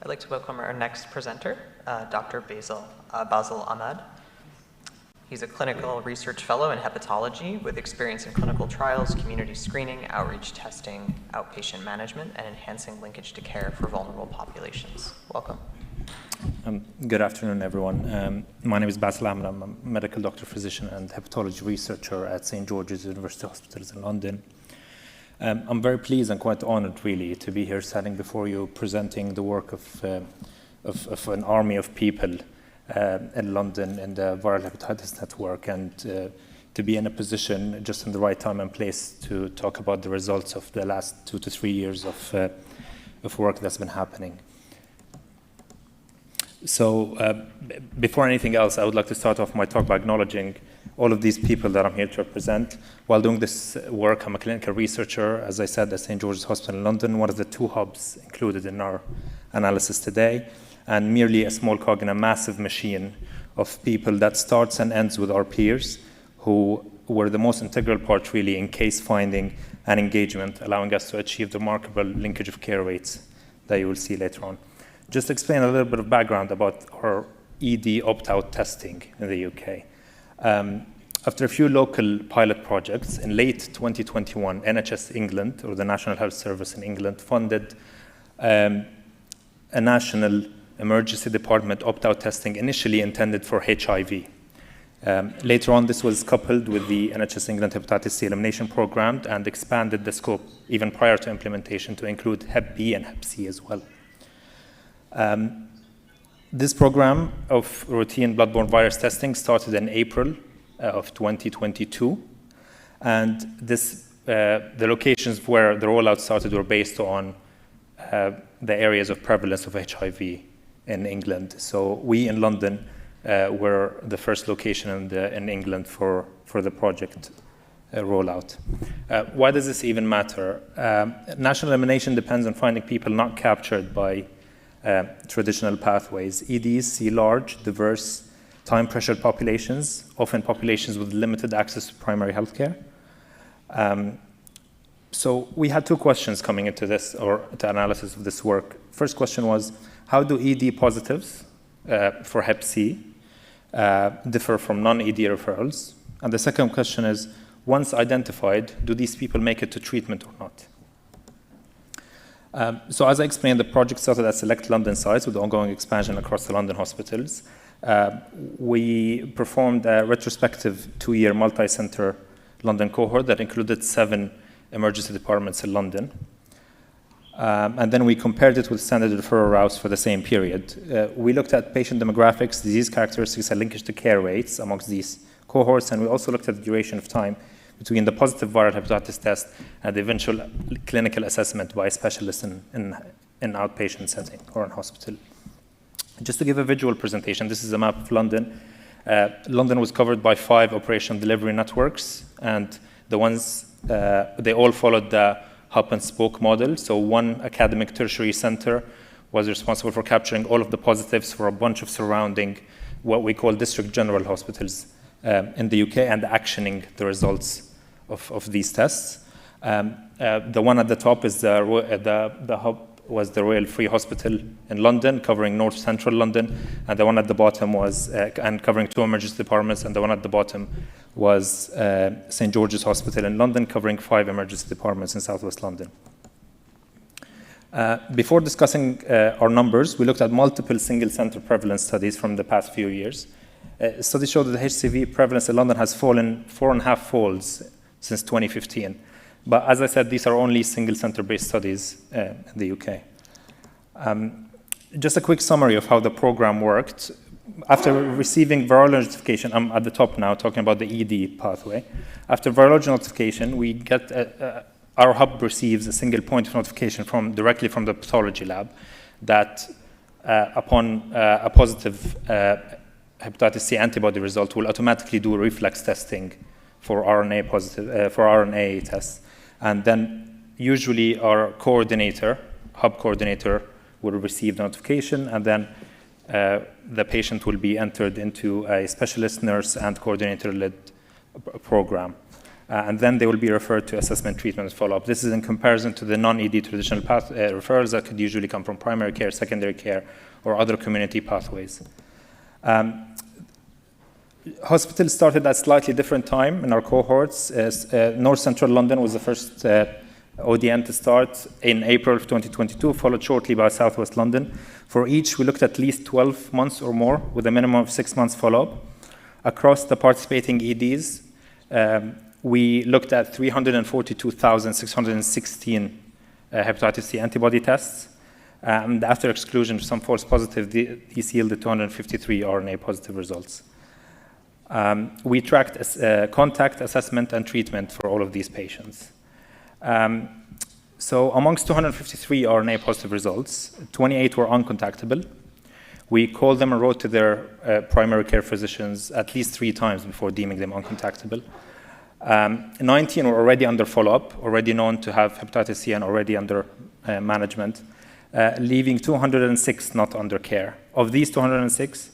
I'd like to welcome our next presenter, Dr. Basil Ahmad. He's a clinical research fellow in hepatology with experience in clinical trials, community screening, outreach testing, outpatient management, and enhancing linkage to care for vulnerable populations. Welcome. Good afternoon, everyone. My name is Basil Ahmad. I'm a medical doctor, physician, and hepatology researcher at St. George's University Hospitals in London. I'm very pleased and quite honored, really, to be here standing before you presenting the work of an army of people in London in the Viral Hepatitis Network, and to be in a position just in the right time and place to talk about the results of the last 2 to 3 years of work that's been happening. So before anything else, I would like to start off my talk by acknowledging all of these people that I'm here to represent. While doing this work, I'm a clinical researcher, as I said, at St. George's Hospital in London, one of the 2 hubs included in our analysis today, and merely a small cog in a massive machine of people that starts and ends with our peers, who were the most integral part, really, in case finding and engagement, allowing us to achieve the remarkable linkage of care rates that you will see later on. Just to explain a little bit of background about our ED opt-out testing in the UK. After a few local pilot projects, in late 2021, NHS England, or the National Health Service in England, funded a national emergency department opt-out testing initially intended for HIV. Later on, this was coupled with the NHS England Hepatitis C elimination program and expanded the scope even prior to implementation to include Hep B and Hep C as well. This program of routine bloodborne virus testing started in April of 2022, and the locations where the rollout started were based on the areas of prevalence of HIV in England. So we in London were the first location in England for the project rollout. Why does this even matter? National elimination depends on finding people not captured by traditional pathways. EDs see large, diverse, time-pressured populations, often populations with limited access to primary health care. So we had 2 questions coming into this, or the analysis of this work. First question was, how do ED positives for Hep C differ from non-ED referrals? And the second question is, once identified, do these people make it to treatment or not? So as I explained, the project started at select London sites with ongoing expansion across the London hospitals. We performed a retrospective 2-year multi-center London cohort that included 7 emergency departments in London. And then we compared it with standard referral routes for the same period. We looked at patient demographics, disease characteristics, and linkage to care rates amongst these cohorts, and we also looked at the duration of time between the positive viral hepatitis test and the eventual clinical assessment by a specialist in outpatient setting or in hospital. Just to give a visual presentation, this is a map of London. London was covered by 5 operational delivery networks, and the ones, they all followed the hub and spoke model. So one academic tertiary center was responsible for capturing all of the positives for a bunch of surrounding what we call district general hospitals in the UK, and actioning the results of these tests. The one at the top is the hub was the Royal Free Hospital in London, covering north central London, and the one at the bottom was, and covering 2 emergency departments, and the one at the bottom was St. George's Hospital in London, covering 5 emergency departments in southwest London. Before discussing our numbers, we looked at multiple single center prevalence studies from the past few years. Studies show that the HCV prevalence in London has fallen 4.5 folds since 2015. But as I said, these are only single center-based studies in the UK. Just a quick summary of how the program worked. After receiving virology notification, I'm at the top now talking about the ED pathway. After virology notification, we get our hub receives a single point of notification directly from the pathology lab that upon a positive hepatitis C antibody result will automatically do reflex testing for RNA tests. And then usually our hub coordinator, will receive the notification, and then the patient will be entered into a specialist nurse and coordinator-led program. and then they will be referred to assessment, treatment, and follow-up. This is in comparison to the non-ED traditional referrals that could usually come from primary care, secondary care, or other community pathways. Hospitals started at slightly different time in our cohorts. North Central London was the first ODN to start in April of 2022, followed shortly by South West London. For each, we looked at least 12 months or more, with a minimum of 6 months follow-up. Across the participating EDs, we looked at 342,616 hepatitis C antibody tests. And after exclusion of some false positive, these yielded 253 RNA positive results. We tracked contact, assessment, and treatment for all of these patients. So amongst 253 RNA positive results, 28 were uncontactable. We called them and wrote to their primary care physicians at least 3 times before deeming them uncontactable. 19 were already under follow-up, already known to have hepatitis C and already under management, leaving 206 not under care. Of these 206,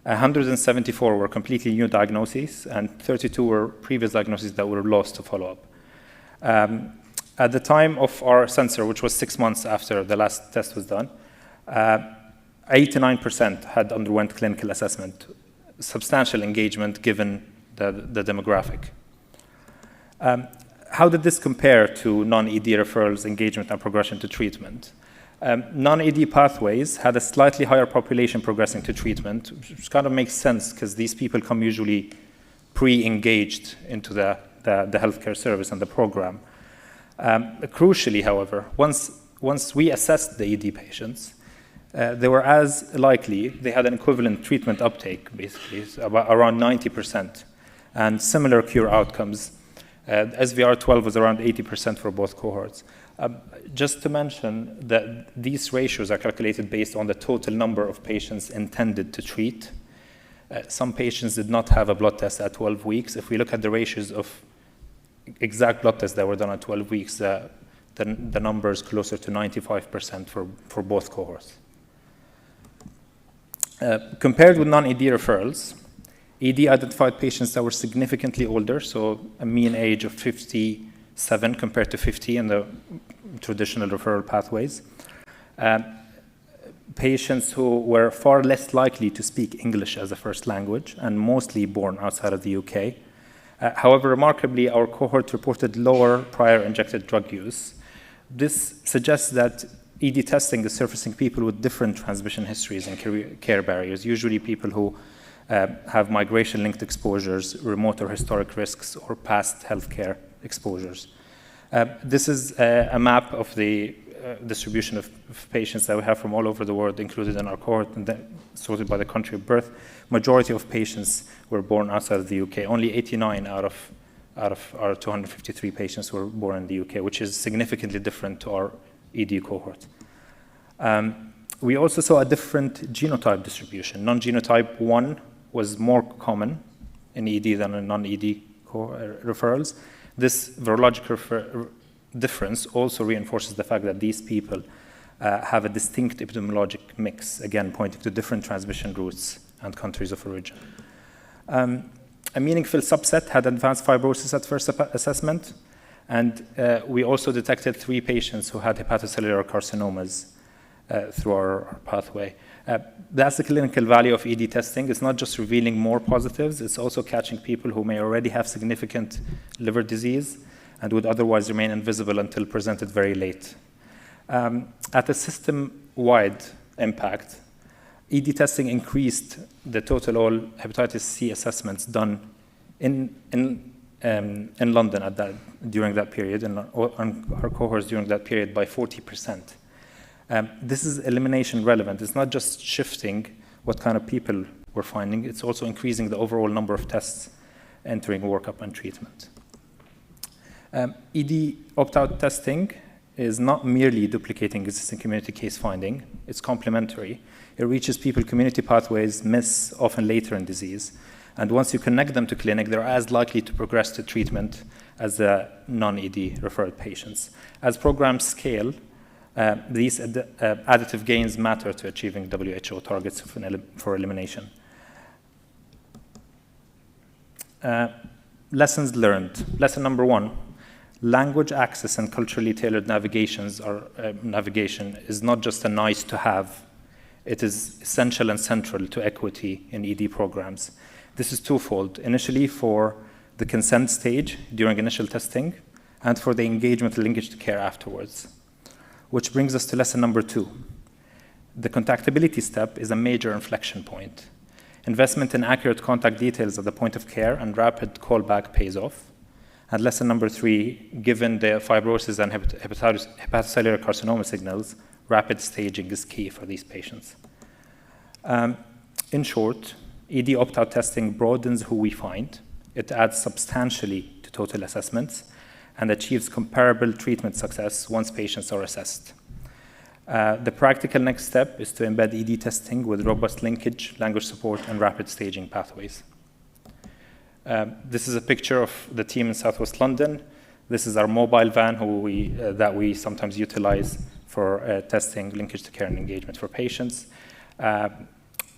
174 were completely new diagnoses, and 32 were previous diagnoses that were lost to follow-up. At the time of our censor, which was 6 months after the last test was done, 89% had underwent clinical assessment, substantial engagement given the demographic. How did this compare to non-ED referrals, engagement, and progression to treatment? Non-ED pathways had a slightly higher population progressing to treatment, which kind of makes sense because these people come usually pre-engaged into the healthcare service and the program. Crucially, however, once we assessed the ED patients, they were as likely, they had an equivalent treatment uptake, basically, about around 90%, and similar cure outcomes. SVR12 was around 80% for both cohorts. Just to mention that these ratios are calculated based on the total number of patients intended to treat. Some patients did not have a blood test at 12 weeks. If we look at the ratios of exact blood tests that were done at 12 weeks, the number is closer to 95% for both cohorts. Compared with non-ED referrals, ED identified patients that were significantly older, so a mean age of 57 compared to 50 in the traditional referral pathways. Patients who were far less likely to speak English as a first language and mostly born outside of the UK. However, remarkably, our cohort reported lower prior injected drug use. This suggests that ED testing is surfacing people with different transmission histories and care barriers, usually people who have migration-linked exposures, remote or historic risks, or past healthcare exposures. This is a map of the distribution of patients that we have from all over the world included in our cohort, and then sorted by the country of birth. Majority of patients were born outside of the UK. Only 89 out of our 253 patients were born in the UK, which is significantly different to our ED cohort. We also saw a different genotype distribution. Non-genotype 1 was more common in ED than in non-ED referrals. This virologic difference also reinforces the fact that these people have a distinct epidemiologic mix, again, pointing to different transmission routes and countries of origin. A meaningful subset had advanced fibrosis at first assessment, and we also detected 3 patients who had hepatocellular carcinomas through our pathway. That's the clinical value of ED testing. It's not just revealing more positives, it's also catching people who may already have significant liver disease and would otherwise remain invisible until presented very late. At a system-wide impact, ED testing increased the total all hepatitis C assessments done in London during that period, and on our cohorts during that period by 40%. This is elimination relevant. It's not just shifting what kind of people we're finding, it's also increasing the overall number of tests entering workup and treatment. ED opt-out testing is not merely duplicating existing community case finding, it's complementary. It reaches people community pathways miss often later in disease. And once you connect them to clinic, they're as likely to progress to treatment as the non-ED referred patients. As programs scale, these additive gains matter to achieving WHO targets for elimination. Lessons learned. Lesson number 1, language access and culturally tailored navigation is not just a nice to have, it is essential and central to equity in ED programs. This is twofold, initially for the consent stage during initial testing and for the engagement linkage to care afterwards. Which brings us to lesson number 2. The contactability step is a major inflection point. Investment in accurate contact details at the point of care and rapid callback pays off. And lesson number 3, given the fibrosis and hepatocellular carcinoma signals, rapid staging is key for these patients. In short, ED opt-out testing broadens who we find. It adds substantially to total assessments and achieves comparable treatment success once patients are assessed. The practical next step is to embed ED testing with robust linkage, language support, and rapid staging pathways. This is a picture of the team in Southwest London. This is our mobile van that we sometimes utilize for testing linkage to care and engagement for patients.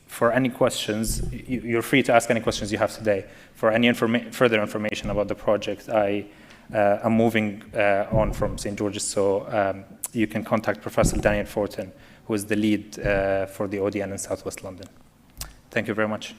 For any questions, you're free to ask any questions you have today. For any further information about the project, I am moving on from St. George's, so you can contact Professor Daniel Fortin, who is the lead for the ODN in Southwest London. Thank you very much.